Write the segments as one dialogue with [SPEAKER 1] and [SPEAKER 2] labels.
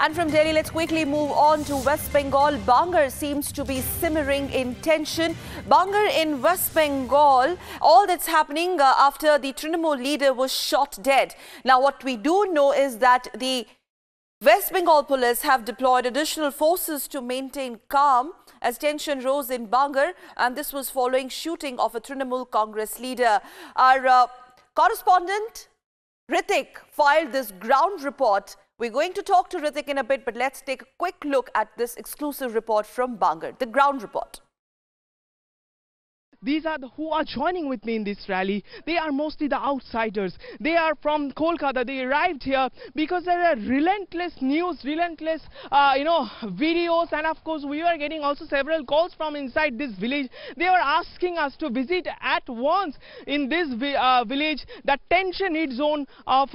[SPEAKER 1] And from Delhi, let's quickly move on to West Bengal. Bangar seems to be simmering in tension. Bangar in West Bengal, all that's happening after the Trinamool leader was shot dead. Now, what we do know is that the West Bengal police have deployed additional forces to maintain calm as tension rose in Bangar, and this was following shooting of a Trinamool Congress leader. Our correspondent Ritik filed this ground report. We're going to talk to Ritik in a bit, but let's take a quick look at this exclusive report from Bangar, the ground report.
[SPEAKER 2] These are who are joining with me in this rally. They are mostly the outsiders. They are from Kolkata. They arrived here because there are relentless news, relentless, videos, and of course we were getting also several calls from inside this village. They were asking us to visit at once in this village, the tension hit zone of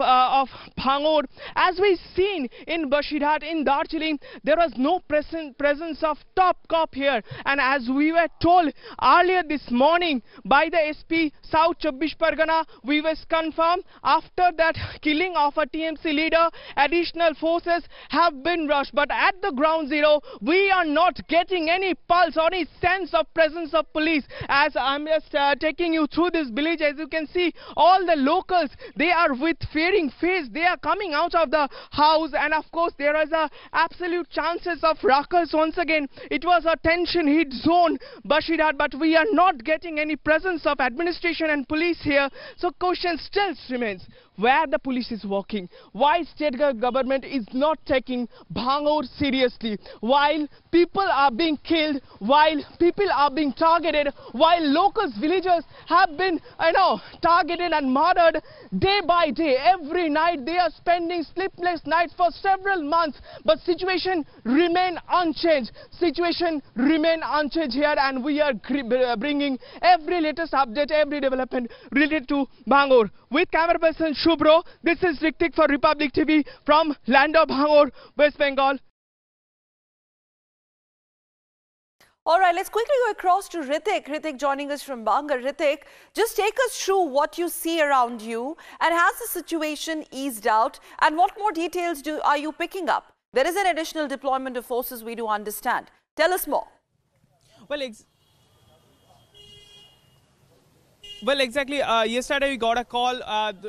[SPEAKER 2] Bhangur. As we've seen in Bashirat, in Darjeeling, there was no presence of top cop here, and as we were told earlier this morning by the SP South 24 Pargana, we was confirmed after that killing of a TMC leader, additional forces have been rushed. But at the ground zero, we are not getting any pulse or any sense of presence of police. As I'm just taking you through this village, as you can see, all the locals, they are with fearing face. They are coming out of the house, and of course there is a absolute chances of ruckus once again. It was a tension hit zone, Bashirat, but we are not getting any presence of administration and police here. So question still remains, where the police is working, why state government is not taking Bhangur seriously, while people are being killed, while people are being targeted, while locals, villagers have been targeted and murdered day by day. Every night they are spending sleepless nights for several months, but situation remain unchanged. Situation remain unchanged here, and we are bringing every latest update, every development related to Bhangur. With camera person Shubro, this is Ritik for Republic TV from land of Bhangur, West Bengal.
[SPEAKER 1] All right, let's quickly go across to Ritik. Ritik joining us from Bangar. Ritik, just take us through what you see around you, and has the situation eased out, and what more details are you picking up? There is an additional deployment of forces, we do understand. Tell us more.
[SPEAKER 2] Well, exactly. Yesterday we got a call.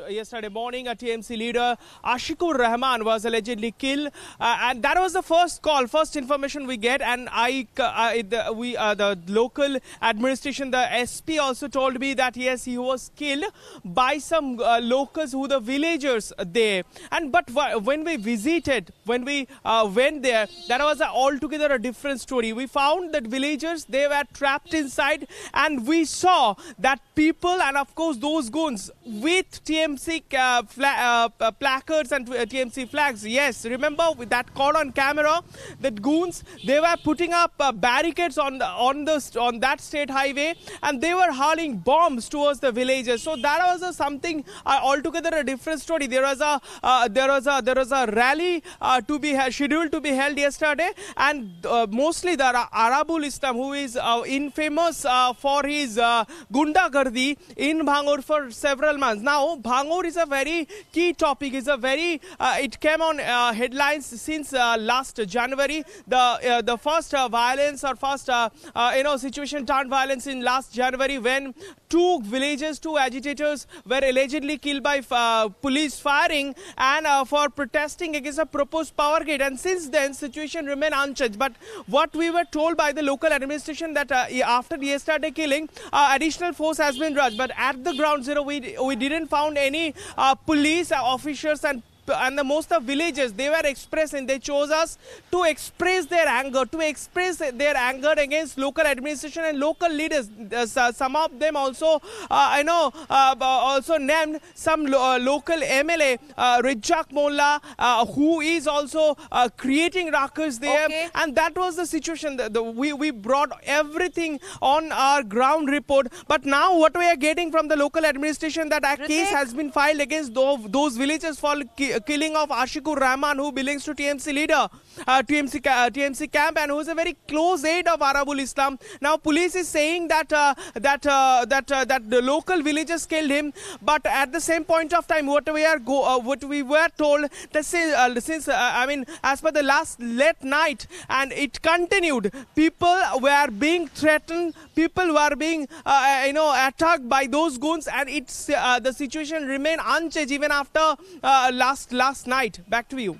[SPEAKER 2] Yesterday morning, a TMC leader, Ashikur Rahman, was allegedly killed, and that was the first call, first information we get. And the local administration, the SP, also told me that yes, he was killed by some locals, who the villagers there. But when we visited, when we went there, that was altogether a different story. We found that villagers, they were trapped inside, and we saw that people, and of course those goons with TMC placards and TMC flags. Yes, remember with that caught on camera, that goons, they were putting up barricades on that state highway, and they were hurling bombs towards the villagers. So that was something altogether a different story. There was a rally to be scheduled to be held yesterday, and mostly the Arabul Islam, who is infamous for his gundagardi in Bhangur for several months. Now, Bhangur is a very key topic. It came on headlines since last January. The first violence, or first situation turned violence in last January, when two villagers, two agitators were allegedly killed by police firing, and for protesting against a proposed power grid. And since then, situation remained unchanged. But what we were told by the local administration, that after yesterday killing, additional force has been rushed. But at the ground zero, we didn't found any police officers, and the most of villagers, they were expressing, they chose us to express their anger, against local administration and local leaders. Some of them also, also named some local MLA, Rijak Molla, who is also creating ruckus there.
[SPEAKER 1] Okay.
[SPEAKER 2] And that was the situation. We brought everything on our ground report. But now what we are getting from the local administration, that a case has been filed against those villagers for killing of Ashikur Rahman, who belongs to TMC leader, TMC camp, and who is a very close aide of Arabul Islam. Now, police is saying that the local villagers killed him, but at the same point of time, what we were told that since as per the last late night, and it continued, people were being threatened, people were being attacked by those goons, and it's the situation remained unchanged even after last night. Back to you.